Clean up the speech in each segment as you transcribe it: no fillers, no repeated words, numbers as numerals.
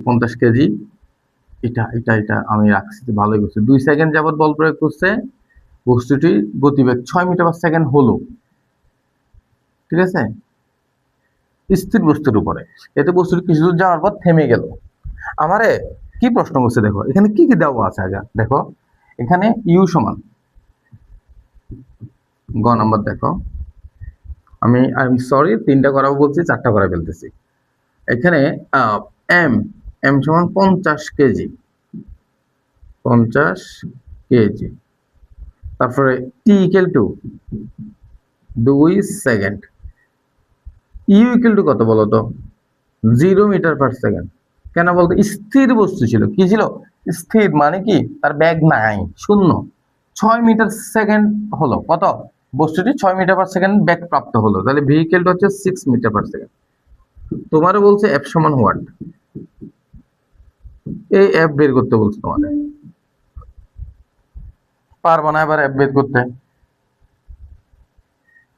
50 KG, এটা এটা এটা আমি রাখছি, ভালোই করছে। 2 সেকেন্ড যাবত বল প্রয়োগ করছে, বস্তুটির গতিবেগ 6 মিটার পার সেকেন্ড হলো, ঠিক আছে, স্থির বস্তুর উপরে। এতে বস্তুটি কিছু দূর যাওয়ার পর থেমে গেল। আমারে কি প্রশ্ন করছে দেখো, এখানে কি কি দেওয়া আছে আগে দেখো। এখানে ইউ সমান, গ নাম্বার দেখো, আমি সরি 3টা করাবো বলছি, 4টা করে ফেলতেছি। এখানে এম এম সমান 50 কেজি, 50 কেজি। তারপরে T equal to 2 second. U equal to কত বলো তো? 0 মিটার পার সেকেন্ড। কেন বলতো? স্থির বস্তু ছিল। কি ছিল? স্থির, মানে কি তার বেগ নাই, শূন্য। 6 মিটার সেকেন্ড হলো কত? বস্তুটি 6 মিটার পার সেকেন্ড বেগ প্রাপ্ত হলো, তাহলে ভেহিকেলটা হচ্ছে 6 মিটার পার সেকেন্ড। তোমারও বলছে এফ সমান হোয়াট, এই এফ বের করতে বলছে তোমাদের। পারবো না এবার এফ বের করতে।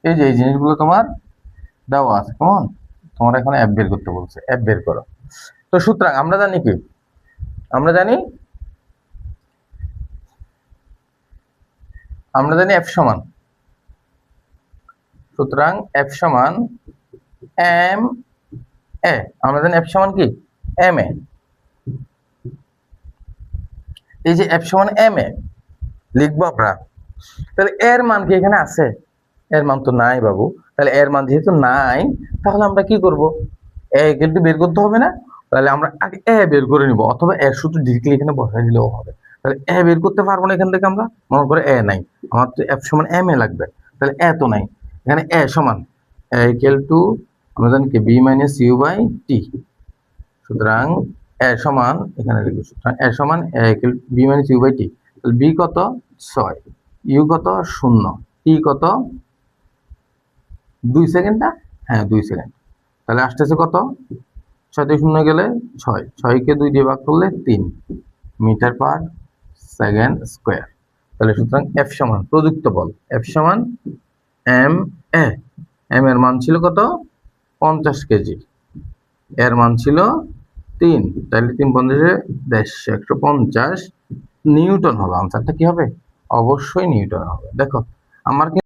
এই যে এই জিনিসগুলো তোমার দেওয়া আছে, কেমন? তোমার এখন এফ বের করতে বলছে, এফ বের করো। তো সুতরাং আমরা জানি কি, আমরা জানি এফ সমান, সুতরাং এফ সমান এম এ। আমরা জানি এফ সমান কি? M A. এই যে এফ সমান এম এ লিখবো আমরা, তাহলে এর মান কি এখানে আছে? এর মান তো নাই বাবু। তাহলে এর মান যেহেতু নাই, তাহলে আমরা কি করব? এ কিন্তু বের করতে হবে না, তাহলে আমরা আগে এ বের করে নিব, অথবা এর সূত্র ডিরেক্টলি এখানে বসাই দিলেও হবে। তাহলে এ বের করতে পারবো না এখান থেকে আমরা, মনে করে এ নাই, আমার তো এফ সমান এম এ লাগবে, তাহলে এ তো নাই। এখানে এ সমান এ ইকুয়াল টু, আমরা জানি কি B minus U by T. সুতরাং এ সমান, এখানে লিখবো, সুতরাং এ সমান A equal B minus U by T. তাহলে বি কত? 6, ইউ কত? 0, টি কত? 2 সেকেন্ড না? হ্যাঁ 2 সেকেন্ড। তাহলে আসতেছে কত? 6 থেকে 0 গেলে 6, 6 কে 2 দিয়ে ভাগ করলে 3 মিটার পার সেকেন্ড স্কোয়ার। তাহলে সুতরাং এফ সমান প্রযুক্ত বল, এফ সমান এম এ। এম এর মান ছিল কত? 50 কেজি, এর মান ছিল 3, তাহলে 3 50 150 নিউটন হবে। আনসারটা কি হবে? অবশ্যই নিউটন হবে। দেখো আমার